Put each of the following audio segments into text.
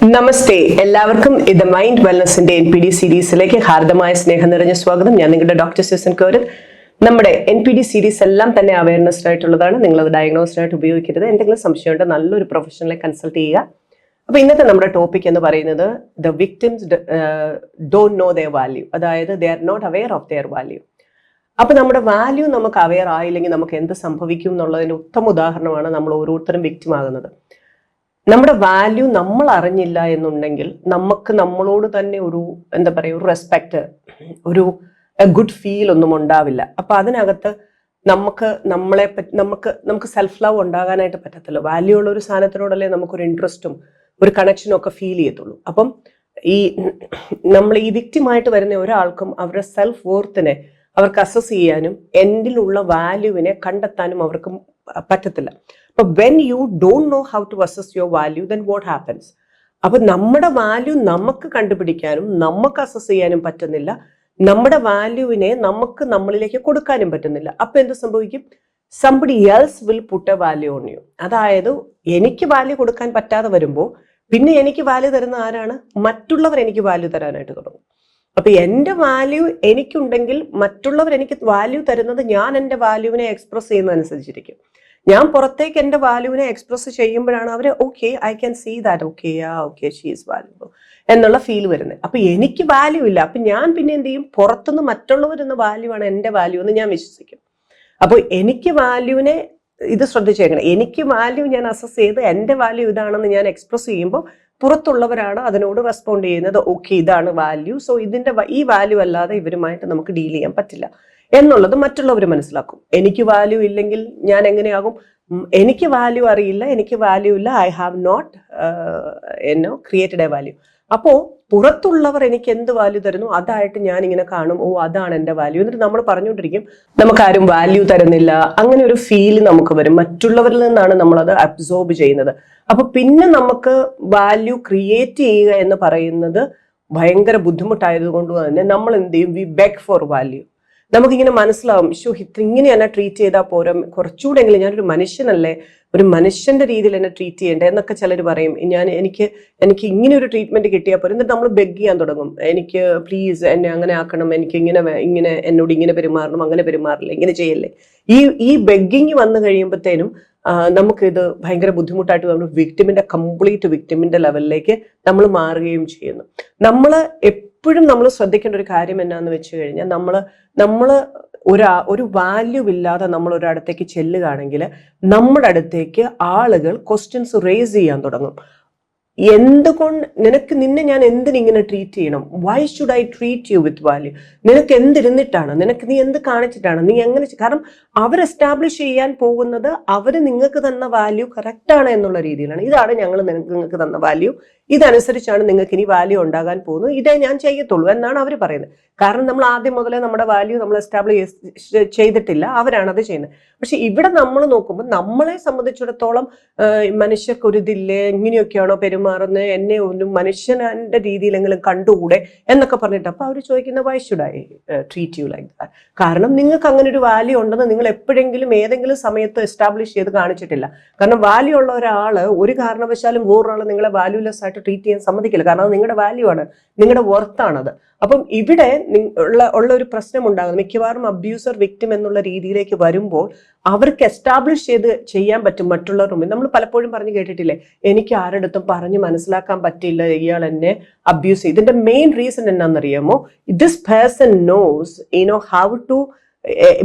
നമസ്തേ, എല്ലാവർക്കും ഇത് mind വെൽനസിന്റെ NPD സീരീസിലേക്ക് ഹാർദമായ സ്നേഹം നിറഞ്ഞ സ്വാഗതം. ഞാൻ നിങ്ങളുടെ ഡോക്ടർ സ്യൂസൻ കോരൻ. നമ്മുടെ NPD സീരീസ് എല്ലാം തന്നെ അവയർനെസ് ആയിട്ടുള്ളതാണ്. നിങ്ങളത് ഡയഗ്നോസിനായിട്ട് ഉപയോഗിക്കരുത്. എന്തെങ്കിലും സംശയമുണ്ട്, നല്ലൊരു പ്രൊഫഷണലെ കൺസൾട്ട് ചെയ്യുക. അപ്പൊ ഇന്നത്തെ നമ്മുടെ ടോപ്പിക് എന്ന് പറയുന്നത് the victims don't know their value, അതായത് they are not aware of their value. അപ്പൊ നമ്മുടെ വാല്യൂ നമുക്ക് അവെയർ ആയില്ലെങ്കിൽ നമുക്ക് എന്ത് സംഭവിക്കും എന്നുള്ളതിന്റെ ഉത്തമ ഉദാഹരണമാണ് നമ്മൾ ഓരോരുത്തരും വിക്ടിം ആകുന്നത്. നമ്മുടെ വാല്യൂ നമ്മൾ അറിഞ്ഞില്ല എന്നുണ്ടെങ്കിൽ നമുക്ക് നമ്മളോട് തന്നെ ഒരു എന്താ പറയുക, ഒരു റെസ്പെക്ട്, ഒരു ഗുഡ് ഫീൽ ഒന്നും ഉണ്ടാവില്ല. അപ്പൊ അതിനകത്ത് നമുക്ക് സെൽഫ് ലവ് ഉണ്ടാകാനായിട്ട് പറ്റത്തില്ല. വാല്യൂ ഉള്ള ഒരു സാധനത്തിനോടല്ലേ നമുക്കൊരു ഇൻട്രസ്റ്റും ഒരു കണക്ഷനും ഒക്കെ ഫീൽ ചെയ്യത്തുള്ളൂ. അപ്പം നമ്മൾ ഈ വിക്റ്റിമായിട്ട് വരുന്ന ഒരാൾക്കും അവരുടെ സെൽഫ് വർത്തിനെ അവർക്ക് അസസ് ചെയ്യാനും എന്തിലുള്ള വാല്യൂവിനെ കണ്ടെത്താനും അവർക്ക് പറ്റത്തില്ല. അപ്പൊ when you don't know how to assess your value, then what happens? അപ്പൊ നമ്മുടെ വാല്യൂ നമുക്ക് കണ്ടുപിടിക്കാനും നമുക്ക് അസസ് ചെയ്യാനും പറ്റുന്നില്ല, നമ്മുടെ വാല്യൂവിനെ നമുക്ക് നമ്മളിലേക്ക് കൊടുക്കാനും പറ്റുന്നില്ല. അപ്പൊ എന്ത് സംഭവിക്കും? Somebody else will put a value on you. അതായത് എനിക്ക് വാല്യൂ കൊടുക്കാൻ പറ്റാതെ വരുമ്പോൾ പിന്നെ എനിക്ക് വാല്യൂ തരുന്ന ആരാണ്? മറ്റുള്ളവർ എനിക്ക് വാല്യൂ തരാനായിട്ട് തുടങ്ങും. അപ്പൊ എന്റെ വാല്യൂ എനിക്കുണ്ടെങ്കിൽ മറ്റുള്ളവർ എനിക്ക് വാല്യൂ തരുന്നത് ഞാൻ എന്റെ വാല്യൂവിനെ എക്സ്പ്രസ് ചെയ്യുന്നതനുസരിച്ചിരിക്കും. ഞാൻ പുറത്തേക്ക് എന്റെ വാല്യൂവിനെ എക്സ്പ്രസ് ചെയ്യുമ്പോഴാണ് അവര് okay, I can see that, okay she is valuable എന്നുള്ള ഫീൽ വരുന്നത്. അപ്പൊ എനിക്ക് വാല്യൂ ഇല്ല. അപ്പൊ ഞാൻ പിന്നെ എന്ത് ചെയ്യും? പുറത്തുനിന്ന് മറ്റുള്ളവരെന്ന വാല്യൂ ആണ് എന്റെ വാല്യൂ എന്ന് ഞാൻ വിശ്വസിക്കും. അപ്പോൾ എനിക്ക് വാല്യൂവിനെ, ഇത് ശ്രദ്ധിച്ചേക്കണം, എനിക്ക് വാല്യൂ ഞാൻ അസസ് ചെയ്ത് എന്റെ വാല്യൂ ഇതാണെന്ന് ഞാൻ എക്സ്പ്രസ് ചെയ്യുമ്പോൾ പുറത്തുള്ളവരാണ് അതിനോട് റെസ്പോണ്ട് ചെയ്യുന്നത്. ഓക്കെ, ഇതാണ് വാല്യൂ, സോ ഈ വാല്യൂ അല്ലാതെ ഇവരുമായിട്ട് നമുക്ക് ഡീൽ ചെയ്യാൻ പറ്റില്ല എന്നുള്ളത് മറ്റുള്ളവർ മനസ്സിലാക്കും. എനിക്ക് വാല്യൂ ഇല്ലെങ്കിൽ ഞാൻ എങ്ങനെയാകും? എനിക്ക് വാല്യൂ അറിയില്ല, എനിക്ക് വാല്യൂ ഇല്ല, I have not created a value. അപ്പോ പുറത്തുള്ളവർ എനിക്ക് എന്ത് വാല്യൂ തരുന്നു അതായിട്ട് ഞാൻ ഇങ്ങനെ കാണും, ഓ അതാണ് എന്റെ വാല്യൂ. എന്നിട്ട് നമ്മൾ പറഞ്ഞുകൊണ്ടിരിക്കും നമുക്കാരും വാല്യൂ തരുന്നില്ല. അങ്ങനെ ഒരു ഫീല് നമുക്ക് വരും. മറ്റുള്ളവരിൽ നിന്നാണ് നമ്മളത് അബ്സോർബ് ചെയ്യുന്നത്. അപ്പൊ പിന്നെ നമുക്ക് വാല്യൂ ക്രിയേറ്റ് ചെയ്യുക എന്ന് പറയുന്നത് ഭയങ്കര ബുദ്ധിമുട്ടായത് കൊണ്ട് തന്നെ നമ്മൾ എന്ത് ചെയ്യും? We beg for value. നമുക്കിങ്ങനെ മനസ്സിലാവും, ഇങ്ങനെ എന്നെ ട്രീറ്റ് ചെയ്താൽ പോരാ, കുറച്ചുകൂടെങ്കിലും ഞാനൊരു മനുഷ്യനല്ലേ, ഒരു മനുഷ്യന്റെ രീതിയിൽ എന്നെ ട്രീറ്റ് ചെയ്യണ്ടേ എന്നൊക്കെ ചിലർ പറയും. എനിക്ക് ഇങ്ങനെ ഒരു ട്രീറ്റ്മെന്റ് കിട്ടിയാൽ പോലും. എന്നിട്ട് നമ്മൾ ബെഗ് ചെയ്യാൻ തുടങ്ങും, എനിക്ക് പ്ലീസ് എന്നെ അങ്ങനെ ആക്കണം, എനിക്ക് ഇങ്ങനെ എന്നോട് ഇങ്ങനെ പെരുമാറണം, അങ്ങനെ പെരുമാറില്ല, ഇങ്ങനെ ചെയ്യല്ലേ. ഈ ബെഗ്ഗിങ് വന്നു കഴിയുമ്പോഴത്തേനും നമുക്കിത് ഭയങ്കര ബുദ്ധിമുട്ടായിട്ട് നമ്മൾ കംപ്ലീറ്റ് വിക്ടിമിന്റെ ലെവലിലേക്ക് നമ്മൾ മാറുകയും ചെയ്യുന്നു. നമ്മൾ എപ്പോഴും നമ്മൾ ശ്രദ്ധിക്കേണ്ട ഒരു കാര്യം എന്നാന്ന് വെച്ച് കഴിഞ്ഞാൽ നമ്മൾ ഒരു വാല്യൂ ഇല്ലാതെ നമ്മൾ ഒരിടത്തേക്ക് ചെല്ലുകയാണെങ്കിൽ നമ്മുടെ അടുത്തേക്ക് ആളുകൾ ക്വസ്റ്റ്യൻസ് റേസ് ചെയ്യാൻ തുടങ്ങും. നിന്നെ ഞാൻ എന്തിനിങ്ങനെ ട്രീറ്റ് ചെയ്യണം? Why should I treat you with value? നിനക്ക് എന്തിരുന്നിട്ടാണ്? നീ എന്ത് കാണിച്ചിട്ടാണ്? നീ എങ്ങനെ? കാരണം അവർ എസ്റ്റാബ്ലിഷ് ചെയ്യാൻ പോകുന്നത് അവർ നിങ്ങൾക്ക് തന്ന വാല്യൂ കറക്റ്റ് ആണ് എന്നുള്ള രീതിയിലാണ്. ഇതാണ് നിങ്ങൾക്ക് തന്ന വാല്യൂ, ഇതനുസരിച്ചാണ് നിങ്ങൾക്ക് ഇനി വാല്യൂ ഉണ്ടാകാൻ പോകുന്നത്, ഇതേ ഞാൻ ചെയ്യത്തുള്ളൂ എന്നാണ് അവർ പറയുന്നത്. കാരണം നമ്മൾ ആദ്യം മുതലേ നമ്മുടെ വാല്യൂ നമ്മൾ എസ്റ്റാബ്ലിഷ് ചെയ്തിട്ടില്ല, അവരാണത് ചെയ്യുന്നത്. പക്ഷെ ഇവിടെ നമ്മൾ നോക്കുമ്പോൾ നമ്മളെ സംബന്ധിച്ചിടത്തോളം മനുഷ്യർക്ക് ഒരു ഇതില്ലേ, ഇങ്ങനെയൊക്കെയാണോ പെരുമാറുന്നത്, എന്നെ ഒരു മനുഷ്യന്റെ രീതിയിലെങ്കിലും കണ്ടുകൂടെ എന്നൊക്കെ പറഞ്ഞിട്ട്. അപ്പൊ അവർ ചോദിക്കുന്ന why should I treat you like that? കാരണം നിങ്ങൾക്ക് അങ്ങനെ ഒരു വാല്യൂ ഉണ്ടെന്ന് നിങ്ങൾ എപ്പോഴെങ്കിലും ഏതെങ്കിലും സമയത്ത് എസ്റ്റാബ്ലിഷ് ചെയ്ത് കാണിച്ചിട്ടില്ല. കാരണം വാല്യൂ ഉള്ള ഒരാള് ഒരു കാരണവശാലും വേറൊരാൾ നിങ്ങളെ വാല്യൂലെസ് ആയിട്ട് ട്രീറ്റ് ചെയ്യാൻ സമ്മതിക്കില്ല. കാരണം അത് നിങ്ങളുടെ വാല്യൂ ആണ്, നിങ്ങളുടെ വർത്താണ്. അപ്പം ഇവിടെ ഉള്ള ഒരു പ്രശ്നം ഉണ്ടാകുന്നത് മിക്കവാറും അബ്യൂസർ വിക്ടിം എന്നുള്ള രീതിയിലേക്ക് വരുമ്പോൾ അവർക്ക് എസ്റ്റാബ്ലിഷ് ചെയ്യാൻ പറ്റും മറ്റുള്ളവർ മുമ്പിൽ. നമ്മൾ പലപ്പോഴും പറഞ്ഞു കേട്ടിട്ടില്ലേ, എനിക്ക് ആരുടെടുത്തും പറഞ്ഞു മനസ്സിലാക്കാൻ പറ്റില്ല ഇയാൾ എന്നെ അബ്യൂസ് ചെയ്യും. ഇതിന്റെ മെയിൻ റീസൺ എന്നാണെന്നറിയാമോ? This person knows how to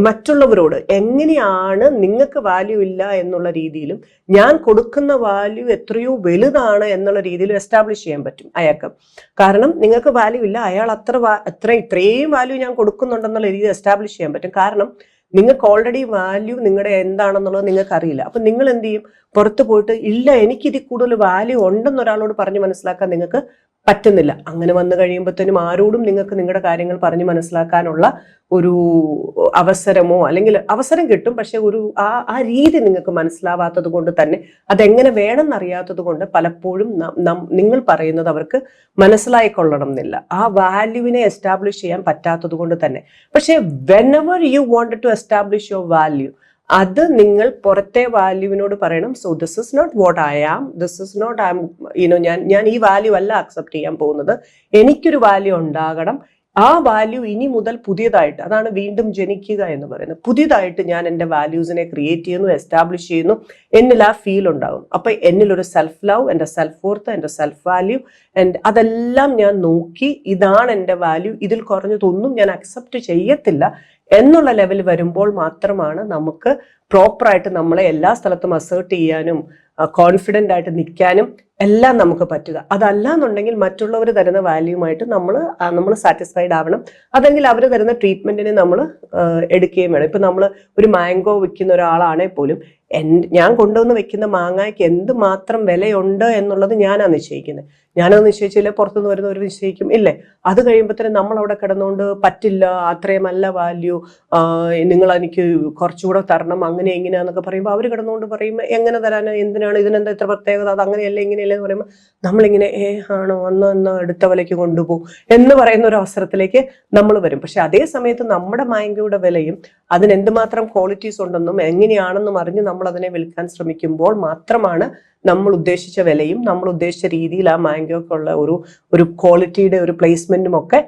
മറ്റുള്ളവരോട് എങ്ങനെയാണ് നിങ്ങൾക്ക് വാല്യൂ ഇല്ല എന്നുള്ള രീതിയിലും ഞാൻ കൊടുക്കുന്ന വാല്യൂ എത്രയോ വലുതാണ് എന്നുള്ള രീതിയിൽ എസ്റ്റാബ്ലിഷ് ചെയ്യാൻ പറ്റും അയാൾക്ക്. കാരണം നിങ്ങൾക്ക് വാല്യൂ ഇല്ല, അയാൾ ഇത്രയും വാല്യൂ ഞാൻ കൊടുക്കുന്നുണ്ടെന്നുള്ള രീതിയിൽ എസ്റ്റാബ്ലിഷ് ചെയ്യാൻ പറ്റും. കാരണം നിങ്ങൾക്ക് ഓൾറെഡി വാല്യൂ നിങ്ങളുടെ എന്താണെന്നുള്ളത് നിങ്ങൾക്ക് അറിയില്ല. അപ്പൊ നിങ്ങൾ എന്ത് ചെയ്യും? പുറത്ത് പോയിട്ട് ഇല്ല എനിക്കിതിൽ കൂടുതൽ വാല്യൂ ഉണ്ടെന്ന് ഒരാളോട് പറഞ്ഞു മനസ്സിലാക്കാൻ നിങ്ങൾക്ക് പറ്റുന്നില്ല. അങ്ങനെ വന്നു കഴിയുമ്പോഴത്തേനും ആരോടും നിങ്ങൾക്ക് നിങ്ങളുടെ കാര്യങ്ങൾ പറഞ്ഞു മനസ്സിലാക്കാനുള്ള ഒരു അവസരമോ, അല്ലെങ്കിൽ അവസരം കിട്ടും, പക്ഷെ ആ രീതി നിങ്ങൾക്ക് മനസ്സിലാവാത്തത് കൊണ്ട് തന്നെ, അതെങ്ങനെ വേണമെന്നറിയാത്തത് കൊണ്ട് പലപ്പോഴും നിങ്ങൾ പറയുന്നത് അവർക്ക് മനസ്സിലായിക്കൊള്ളണം എന്നില്ല. ആ വാല്യൂവിനെ എസ്റ്റാബ്ലിഷ് ചെയ്യാൻ പറ്റാത്തത് കൊണ്ട് തന്നെ. പക്ഷെ whenever you wanted to establish your value, അത് നിങ്ങൾ പുറത്തെ വാല്യൂവിനോട് പറയണം. So this is not what I am, this is not I am, ഞാൻ ഈ വാല്യൂ അല്ല അക്സെപ്റ്റ് ചെയ്യാൻ പോകുന്നത്, എനിക്കൊരു വാല്യൂ ഉണ്ടാകണം. ആ വാല്യൂ ഇനി മുതൽ പുതിയതായിട്ട്, അതാണ് വീണ്ടും ജനിക്കുക എന്ന് പറയുന്നത്, പുതിയതായിട്ട് ഞാൻ എൻ്റെ വാല്യൂസിനെ ക്രിയേറ്റ് ചെയ്യുന്നു, എസ്റ്റാബ്ലിഷ് ചെയ്യുന്നു, എന്നിൽ ആ ഫീൽ ഉണ്ടാകും. അപ്പൊ എന്നിലൊരു സെൽഫ് ലവ്, എൻ്റെ സെൽഫ് വർത്ത്, എൻ്റെ സെൽഫ് വാല്യൂ, അതെല്ലാം ഞാൻ നോക്കി ഇതാണ് എൻ്റെ വാല്യൂ, ഇതിൽ കുറഞ്ഞതൊന്നും ഞാൻ അക്സെപ്റ്റ് ചെയ്യത്തില്ല എന്നുള്ള ലെവൽ വരുമ്പോൾ മാത്രമാണ് നമുക്ക് പ്രോപ്പറായിട്ട് നമ്മളെ എല്ലാ സ്ഥലത്തും അസേർട്ട് ചെയ്യാനും കോൺഫിഡൻ്റ് ആയിട്ട് നിൽക്കാനും എല്ലാം നമുക്ക് പറ്റുക. അതല്ല എന്നുണ്ടെങ്കിൽ മറ്റുള്ളവർ തരുന്ന വാല്യൂമായിട്ട് നമ്മൾ സാറ്റിസ്ഫൈഡ് ആവണം. അതെങ്കിൽ അവർ തരുന്ന ട്രീറ്റ്മെന്റിനെ നമ്മൾ എടുക്കുകയും വേണം. ഇപ്പൊ നമ്മൾ ഒരു മാംഗോ വിൽക്കുന്ന ഒരാളാണെങ്കിൽ പോലും ഞാൻ കൊണ്ടുവന്ന് വെക്കുന്ന മാങ്ങയ്ക്ക് എന്ത് മാത്രം വിലയുണ്ട് എന്നുള്ളത് ഞാനാണ് നിശ്ചയിക്കുന്നത്. ഞാനത് നിശ്ചയിച്ചില്ല, പുറത്തുനിന്ന് വരുന്നവർ നിശ്ചയിക്കും ഇല്ലേ? അത് കഴിയുമ്പോഴത്തേനും നമ്മൾ അവിടെ കിടന്നുകൊണ്ട് പറ്റില്ല, അത്രയുമല്ല വാല്യൂ, നിങ്ങൾ എനിക്ക് കുറച്ചുകൂടെ തരണം, അങ്ങനെ എങ്ങനെയാന്നൊക്കെ പറയുമ്പോൾ അവർ കിടന്നുകൊണ്ട് പറയും എങ്ങനെ തരാൻ, എന്തിനാണ്, ഇതിനെന്താ ഇത്ര പ്രത്യേകത, അത് അങ്ങനെയല്ല ഇങ്ങനെയല്ല എന്ന് പറയുമ്പോൾ നമ്മളിങ്ങനെ ആണോ ഒന്ന് അടുത്ത വിലയ്ക്ക് കൊണ്ടുപോകും എന്ന് പറയുന്ന ഒരു അവസരത്തിലേക്ക് നമ്മൾ വരും. പക്ഷെ അതേ സമയത്ത് നമ്മുടെ മാംഗോയുടെ വിലയും അതിന് എന്തുമാത്രം ക്വാളിറ്റീസ് ഉണ്ടെന്നും എങ്ങനെയാണെന്നും അറിഞ്ഞ് നമ്മൾ അതിനെ വിൽക്കാൻ ശ്രമിക്കുമ്പോൾ മാത്രമാണ് നമ്മൾ ഉദ്ദേശിച്ച വിലയും നമ്മൾ ഉദ്ദേശിച്ച രീതിയിൽ ആ മാംഗോക്കുള്ള ഒരു ക്വാളിറ്റിയുടെ ഒരു പ്ലേസ്മെന്റും ഒക്കെ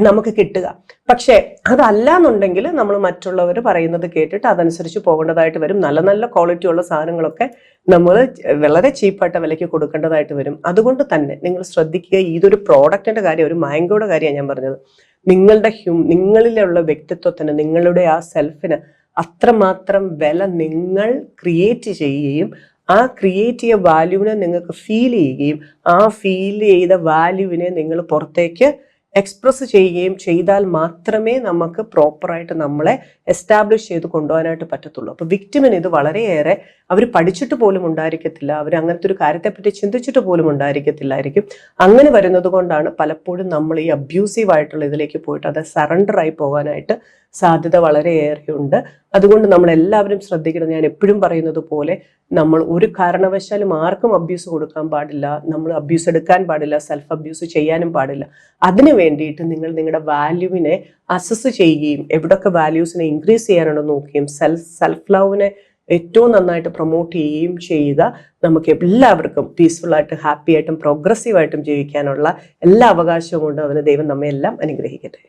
നമുക്ക് കിട്ടുക. പക്ഷെ അതല്ല എന്നുണ്ടെങ്കിൽ നമ്മൾ മറ്റുള്ളവർ പറയുന്നത് കേട്ടിട്ട് അതനുസരിച്ച് പോകേണ്ടതായിട്ട് വരും. നല്ല നല്ല ക്വാളിറ്റി ഉള്ള സാധനങ്ങളൊക്കെ നമ്മൾ വളരെ ചീപ്പായിട്ട് വിലയ്ക്ക് കൊടുക്കേണ്ടതായിട്ട് വരും. അതുകൊണ്ട് തന്നെ നിങ്ങൾ ശ്രദ്ധിക്കുക, ഇതൊരു പ്രോഡക്റ്റിന്റെ കാര്യം, ഒരു മാംഗോയുടെ കാര്യമാണ് ഞാൻ പറഞ്ഞത്. നിങ്ങളിലുള്ള വ്യക്തിത്വത്തിന്, നിങ്ങളുടെ ആ സെൽഫിന് അത്രമാത്രം വില നിങ്ങൾ ക്രിയേറ്റ് ചെയ്യുകയും ആ ക്രിയേറ്റ് ചെയ്ത വാല്യൂവിനെ നിങ്ങൾക്ക് ഫീൽ ചെയ്യുകയും ആ ഫീൽ ചെയ്ത വാല്യൂവിനെ നിങ്ങൾ പുറത്തേക്ക് എക്സ്പ്രസ് ചെയ്യുകയും ചെയ്താൽ മാത്രമേ നമുക്ക് പ്രോപ്പറായിട്ട് നമ്മളെ എസ്റ്റാബ്ലിഷ് ചെയ്ത് കൊണ്ടുപോകാനായിട്ട് പറ്റത്തുള്ളൂ. അപ്പോൾ വിക്ടിമിന് ഇത് വളരെയേറെ അവർ പഠിച്ചിട്ട് പോലും ഉണ്ടായിരിക്കത്തില്ല, അവർ അങ്ങനത്തെ ഒരു കാര്യത്തെപ്പറ്റി ചിന്തിച്ചിട്ട് പോലും ഉണ്ടായിരിക്കത്തില്ലായിരിക്കും. അങ്ങനെ വരുന്നത് കൊണ്ടാണ് പലപ്പോഴും നമ്മൾ ഈ അബ്യൂസീവ് ആയിട്ടുള്ള ഇതിലേക്ക് പോയിട്ട് അത് സറണ്ടർ ആയി പോകാനായിട്ട് സാധ്യത വളരെയേറെയുണ്ട്. അതുകൊണ്ട് നമ്മൾ എല്ലാവരും ശ്രദ്ധിക്കണം. ഞാൻ എപ്പോഴും പറയുന്നത് പോലെ നമ്മൾ ഒരു കാരണവശാലും ആർക്കും അബ്യൂസ് കൊടുക്കാൻ പാടില്ല, നമ്മൾ അബ്യൂസ് എടുക്കാൻ പാടില്ല, സെൽഫ് അബ്യൂസ് ചെയ്യാനും പാടില്ല. അതിനു വേണ്ടിയിട്ട് നിങ്ങൾ നിങ്ങളുടെ വാല്യൂവിനെ അസസ് ചെയ്യുകയും എവിടൊക്കെ വാല്യൂസിനെ ഇൻക്രീസ് ചെയ്യാനാണോ നോക്കുകയും സെൽഫ് ലവിനെ ഏറ്റവും നന്നായിട്ട് പ്രൊമോട്ട് ചെയ്യുകയും ചെയ്യുക. നമുക്ക് എല്ലാവർക്കും പീസ്ഫുൾ ആയിട്ട് ഹാപ്പി ആയിട്ടും പ്രോഗ്രസീവായിട്ടും ജീവിക്കാനുള്ള എല്ലാ അവകാശവും കൊണ്ട് അതിന് ദൈവം നമ്മെ എല്ലാം അനുഗ്രഹിക്കട്ടെ.